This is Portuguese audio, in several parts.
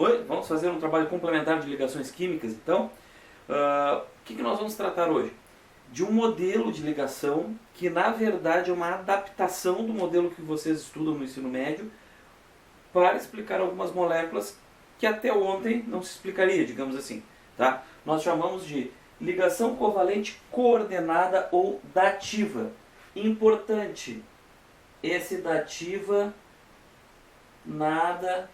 Oi, vamos fazer um trabalho complementar de ligações químicas, então. O que nós vamos tratar hoje? De um modelo de ligação que, na verdade, é uma adaptação do modelo que vocês estudam no ensino médio para explicar algumas moléculas que até ontem não se explicaria, digamos assim. Tá? Nós chamamos de ligação covalente coordenada ou dativa. Importante, esse dativa nada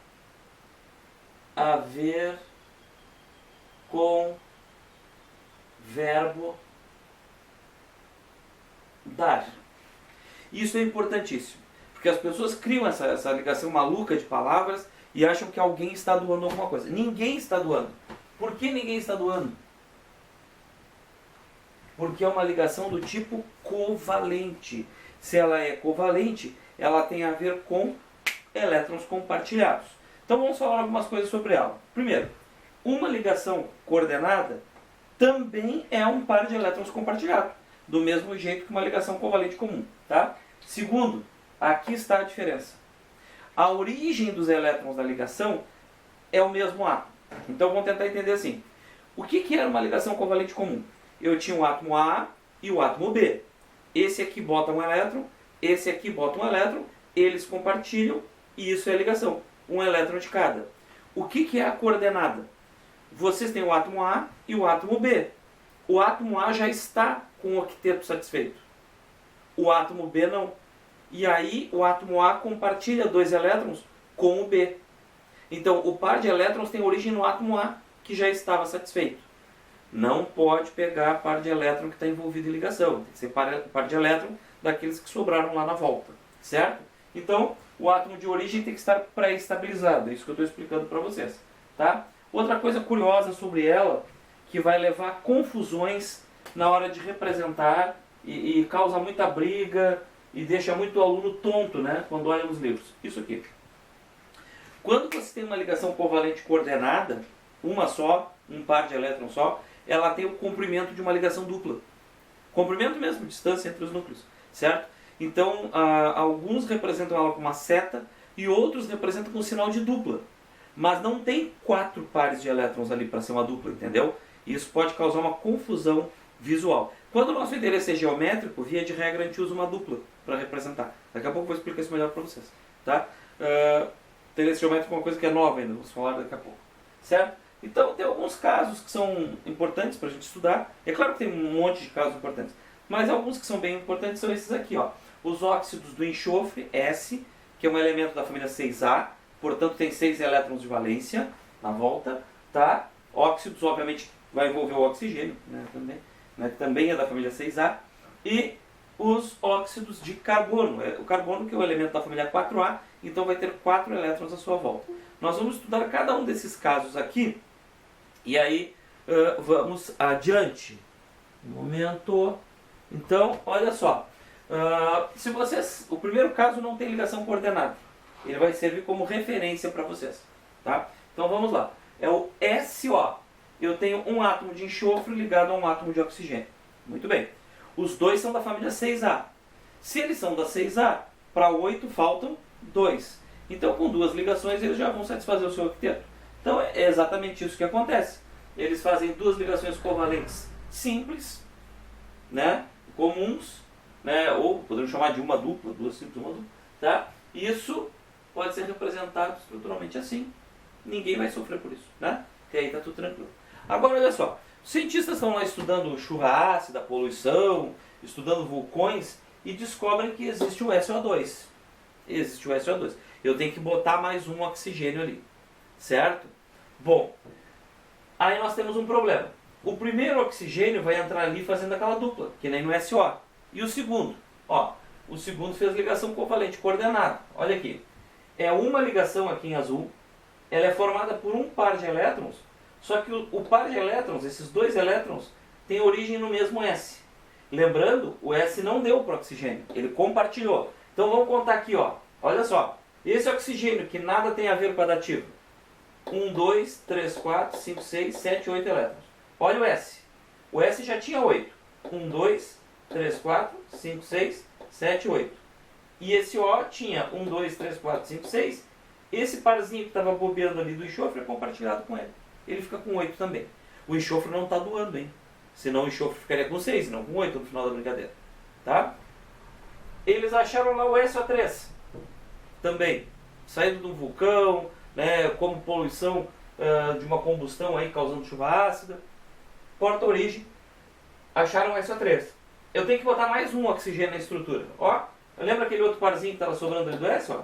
a ver com verbo dar. Isso é importantíssimo, porque as pessoas criam essa ligação maluca de palavras e acham que alguém está doando alguma coisa. Ninguém está doando. Por que ninguém está doando? Porque é uma ligação do tipo covalente. Se ela é covalente, ela tem a ver com elétrons compartilhados. Então vamos falar algumas coisas sobre ela. Primeiro, uma ligação coordenada também é um par de elétrons compartilhados, do mesmo jeito que uma ligação covalente comum. Tá? Segundo, aqui está a diferença. A origem dos elétrons da ligação é o mesmo átomo. Então vamos tentar entender assim. O que era uma ligação covalente comum? Eu tinha o átomo A e o átomo B. Esse aqui bota um elétron, esse aqui bota um elétron, eles compartilham e isso é ligação. Um elétron de cada. O que é a coordenada? Vocês têm o átomo A e o átomo B. O átomo A já está com o octeto satisfeito. O átomo B não. E aí o átomo A compartilha 2 elétrons com o B. Então o par de elétrons tem origem no átomo A, que já estava satisfeito. Não pode pegar par de elétron que está envolvido em ligação. Tem que ser par de elétron daqueles que sobraram lá na volta. Certo? Então o átomo de origem tem que estar pré-estabilizado. É isso que eu estou explicando para vocês. Tá? Outra coisa curiosa sobre ela, que vai levar a confusões na hora de representar e causa muita briga e deixa muito aluno tonto, né, quando olha nos livros. Isso aqui. Quando você tem uma ligação covalente coordenada, uma só, um par de elétrons só, ela tem o comprimento de uma ligação dupla. Comprimento mesmo, distância entre os núcleos. Certo? Então, alguns representam ela com uma seta e outros representam com um sinal de dupla. Mas não tem 4 pares de elétrons ali para ser uma dupla, entendeu? Isso pode causar uma confusão visual. Quando o nosso endereço é geométrico, via de regra a gente usa uma dupla para representar. Daqui a pouco eu vou explicar isso melhor para vocês. Tá? Endereço geométrico é uma coisa que é nova ainda, vamos falar daqui a pouco. Certo? Então tem alguns casos que são importantes para a gente estudar. É claro que tem um monte de casos importantes, mas alguns que são bem importantes são esses aqui. Ó. Os óxidos do enxofre, S, que é um elemento da família 6A, portanto tem 6 elétrons de valência na volta. Tá? Óxidos, obviamente, vai envolver o oxigênio, né, também. Também é da família 6A, e os óxidos de carbono. O carbono que é o elemento da família 4A, então vai ter 4 elétrons à sua volta. Nós vamos estudar cada um desses casos aqui, e aí vamos adiante. Um momento. Então, olha só. Se vocês, o primeiro caso não tem ligação coordenada, ele vai servir como referência para vocês. Tá? Então vamos lá. É o SO. Eu tenho um átomo de enxofre ligado a um átomo de oxigênio. Muito bem. Os dois são da família 6A. Se eles são da 6A, para 8 faltam 2. Então, com 2 ligações, eles já vão satisfazer o seu octeto. Então, é exatamente isso que acontece. Eles fazem 2 ligações covalentes simples, né, comuns, né, ou podemos chamar de uma dupla, 2 simples, uma dupla. Tá? Isso pode ser representado estruturalmente assim. Ninguém vai sofrer por isso. Né? E aí está tudo tranquilo. Agora, olha só. Os cientistas estão lá estudando chuva ácida, poluição, estudando vulcões e descobrem que existe o SO2. Existe o SO2. Eu tenho que botar mais um oxigênio ali. Certo? Bom, aí nós temos um problema. O primeiro oxigênio vai entrar ali fazendo aquela dupla, que nem no SO. E o segundo? Ó, o segundo fez ligação covalente coordenada. Olha aqui. É uma ligação aqui em azul. Ela é formada por um par de elétrons. Só que o par de elétrons, esses 2 elétrons, tem origem no mesmo S. Lembrando, o S não deu para o oxigênio, ele compartilhou. Então vamos contar aqui, ó. Olha só. Esse oxigênio que nada tem a ver com a dativa. 1, 2, 3, 4, 5, 6, 7, 8 elétrons. Olha o S. O S já tinha 8. 1, 2, 3, 4, 5, 6, 7, 8. E esse O tinha 1, 2, 3, 4, 5, 6. esse parzinho que estava bobeando ali do enxofre é compartilhado com ele. Ele fica com 8 também. O enxofre não está doando, hein? Senão o enxofre ficaria com 6, não com 8 no final da brincadeira. Tá? Eles acharam lá o SO3 também, saindo de um vulcão, né, como poluição de uma combustão aí causando chuva ácida. Porta-origem, acharam o SO3. Eu tenho que botar mais um oxigênio na estrutura. Ó, lembra aquele outro parzinho que estava sobrando ali do S? Ó?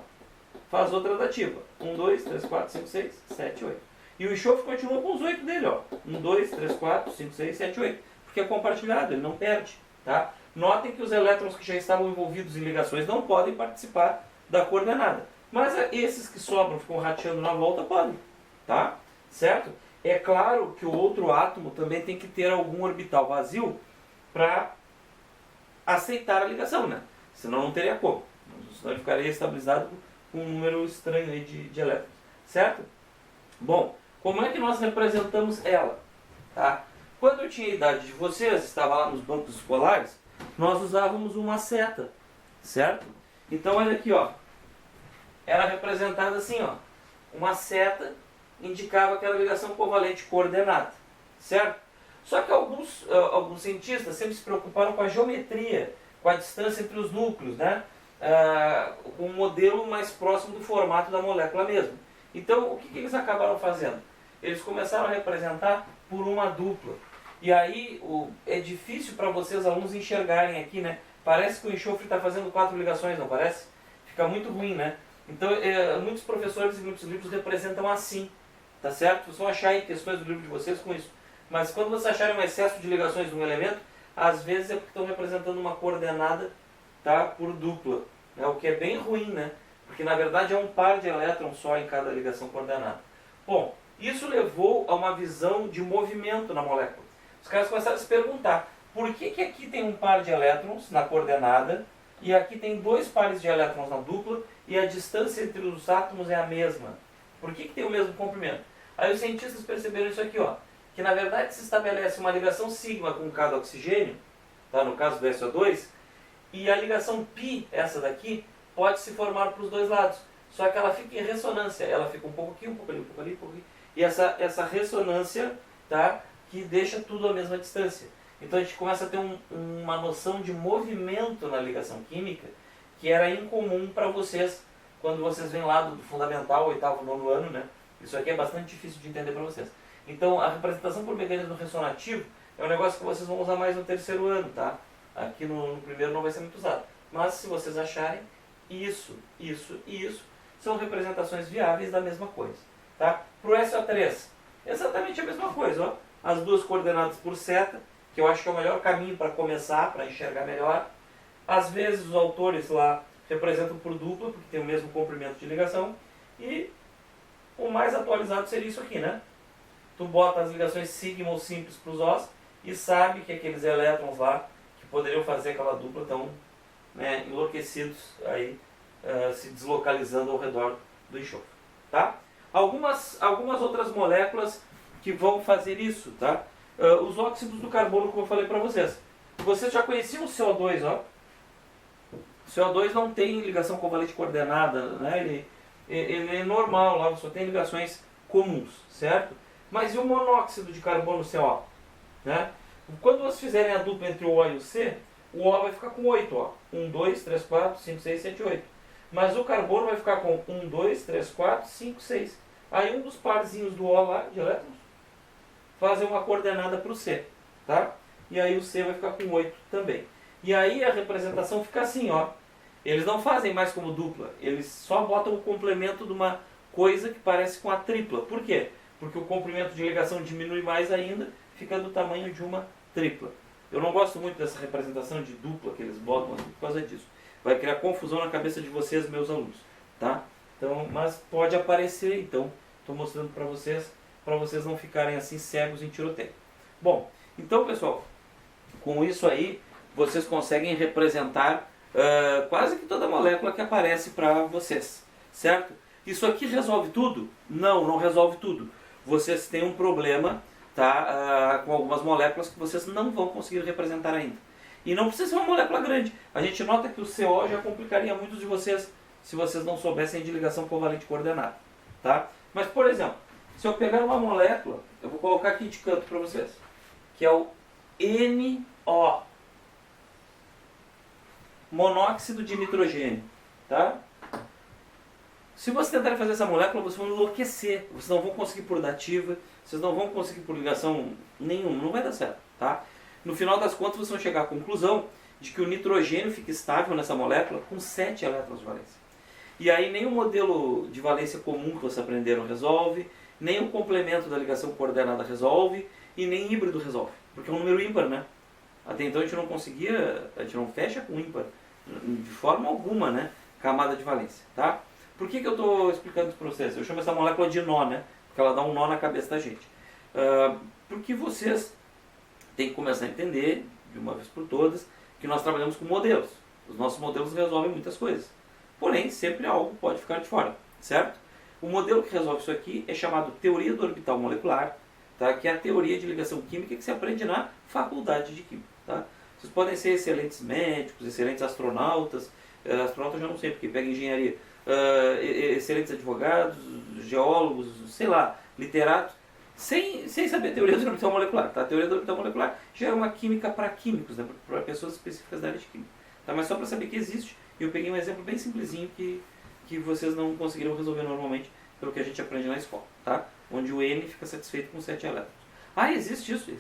Faz outra dativa. 1, 2, 3, 4, 5, 6, 7, 8. E o enxofre continua com os 8 dele. Ó. 1, 2, 3, 4, 5, 6, 7, 8. Porque é compartilhado, ele não perde. Tá? Notem que os elétrons que já estavam envolvidos em ligações não podem participar da coordenada. Mas esses que sobram, ficam rateando na volta, podem. Tá? Certo? É claro que o outro átomo também tem que ter algum orbital vazio para aceitar a ligação, né? Senão não teria como. Senão ele ficaria estabilizado com um número estranho aí de elétrons. Certo? Bom, como é que nós representamos ela? Tá? Quando eu tinha a idade de vocês, estava lá nos bancos escolares, nós usávamos uma seta. Certo? Então olha aqui, ó. Era representada assim, ó. Uma seta indicava aquela ligação covalente coordenada, certo? Só que alguns cientistas sempre se preocuparam com a geometria, com a distância entre os núcleos, né? Com um modelo mais próximo do formato da molécula mesmo. Então, o que eles acabaram fazendo? Eles começaram a representar por uma dupla. E aí, é difícil para vocês, alunos, enxergarem aqui, né? Parece que o enxofre está fazendo 4 ligações, não parece? Fica muito ruim, né? Então, muitos professores e muitos livros representam assim. Tá certo? Vocês vão achar aí questões do livro de vocês com isso. Mas quando vocês acharem um excesso de ligações de um elemento, às vezes é porque estão representando uma coordenada, tá, por dupla. Né? O que é bem ruim, né? Porque na verdade é um par de elétrons só em cada ligação coordenada. Bom, isso levou a uma visão de movimento na molécula. Os caras começaram a se perguntar, por que aqui tem um par de elétrons na coordenada e aqui tem 2 pares de elétrons na dupla e a distância entre os átomos é a mesma? Por que tem o mesmo comprimento? Aí os cientistas perceberam isso aqui, ó, que na verdade se estabelece uma ligação sigma com cada oxigênio, tá, no caso do SO2, e a ligação π, essa daqui, pode se formar para os dois lados. Só que ela fica em ressonância, ela fica um pouco aqui, um pouco ali, um pouco ali, um pouco ali. E essa ressonância, tá, que deixa tudo à mesma distância. Então a gente começa a ter uma noção de movimento na ligação química que era incomum para vocês quando vocês vêm lá do fundamental, 8º, 9º ano, né? Isso aqui é bastante difícil de entender para vocês. Então, a representação por mecanismo ressonativo é um negócio que vocês vão usar mais no 3º ano, tá? Aqui no primeiro não vai ser muito usado. Mas, se vocês acharem, isso e isso são representações viáveis da mesma coisa, tá? Para o SO3, exatamente a mesma coisa, ó. As duas coordenadas por seta, que eu acho que é o melhor caminho para começar, para enxergar melhor. Às vezes, os autores lá representam por dupla, porque tem o mesmo comprimento de ligação. E o mais atualizado seria isso aqui, né? Tu bota as ligações sigma ou simples para os Os e sabe que aqueles elétrons lá que poderiam fazer aquela dupla estão, né, enlouquecidos aí, se deslocalizando ao redor do enxofre, tá? Algumas outras moléculas que vão fazer isso, tá? Os óxidos do carbono, como eu falei para vocês. Vocês já conheciam o CO2, ó? O CO2 não tem ligação covalente coordenada, né? Ele é normal lá, só tem ligações comuns, certo? Mas e o monóxido de carbono CO? Né? Quando vocês fizerem a dupla entre o O e o C, o O vai ficar com 8, ó. 1, 2, 3, 4, 5, 6, 7, 8. Mas o carbono vai ficar com 1, 2, 3, 4, 5, 6. Aí um dos parzinhos do O lá, de elétrons, fazem uma coordenada para o C, tá? E aí o C vai ficar com 8 também. E aí a representação fica assim, ó. Eles não fazem mais como dupla, eles só botam o complemento de uma coisa que parece com a tripla. Por quê? Porque o comprimento de ligação diminui mais ainda, fica do tamanho de uma tripla. Eu não gosto muito dessa representação de dupla que eles botam aqui por causa disso. Vai criar confusão na cabeça de vocês, meus alunos, tá? Então, mas pode aparecer, então estou mostrando para vocês não ficarem assim cegos em tiroteio. Bom, então pessoal, com isso aí, vocês conseguem representar quase que toda molécula que aparece para vocês, certo? Isso aqui resolve tudo? Não, não resolve tudo. Vocês têm um problema, tá, com algumas moléculas que vocês não vão conseguir representar ainda. E não precisa ser uma molécula grande. A gente nota que o CO já complicaria muitos de vocês se vocês não soubessem de ligação covalente coordenada, tá? Mas, por exemplo, se eu pegar uma molécula, eu vou colocar aqui de canto para vocês, que é o NO, monóxido de nitrogênio, tá? Se vocês tentarem fazer essa molécula, vocês vão enlouquecer, vocês não vão conseguir por dativa, vocês não vão conseguir por ligação nenhuma, não vai dar certo, tá? No final das contas, vocês vão chegar à conclusão de que o nitrogênio fica estável nessa molécula com 7 elétrons de valência. E aí nem o modelo de valência comum que vocês aprenderam resolve, nem o complemento da ligação coordenada resolve, e nem híbrido resolve, porque é um número ímpar, né? Até então a gente não conseguia, a gente não fecha com ímpar, de forma alguma, né? Camada de valência, tá? Por que eu estou explicando isso para vocês? Eu chamo essa molécula de nó, né? Porque ela dá um nó na cabeça da gente. Porque vocês têm que começar a entender, de uma vez por todas, que nós trabalhamos com modelos. Os nossos modelos resolvem muitas coisas. Porém, sempre algo pode ficar de fora, certo? O modelo que resolve isso aqui é chamado teoria do orbital molecular, tá? Que é a teoria de ligação química que se aprende na faculdade de química, tá? Vocês podem ser excelentes médicos, excelentes astronautas, astronautas eu já não sei, porque pega engenharia, excelentes advogados, geólogos, sei lá, literatos, sem saber a teoria do orbital molecular, tá? A teoria do orbital molecular já é uma química para químicos, né? Para pessoas específicas da área de química, tá? Mas só para saber que existe, eu peguei um exemplo bem simplesinho que vocês não conseguiriam resolver normalmente pelo que a gente aprende na escola, tá? Onde o N fica satisfeito com 7 elétrons. Ah, existe isso?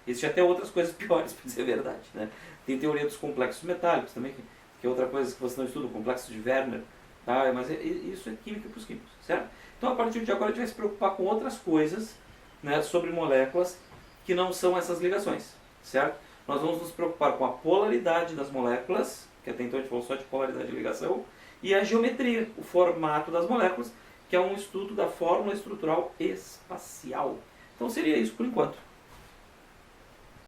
Existe até outras coisas piores, para dizer a verdade, né? Tem teoria dos complexos metálicos também, que é outra coisa que você não estuda, o complexo de Werner, tá? Mas isso é química para os químicos, certo? Então a partir de agora a gente vai se preocupar com outras coisas, né, sobre moléculas que não são essas ligações, certo? Nós vamos nos preocupar com a polaridade das moléculas, que até então a gente falou só de polaridade de ligação, e a geometria, o formato das moléculas, que é um estudo da fórmula estrutural espacial. Então seria isso por enquanto.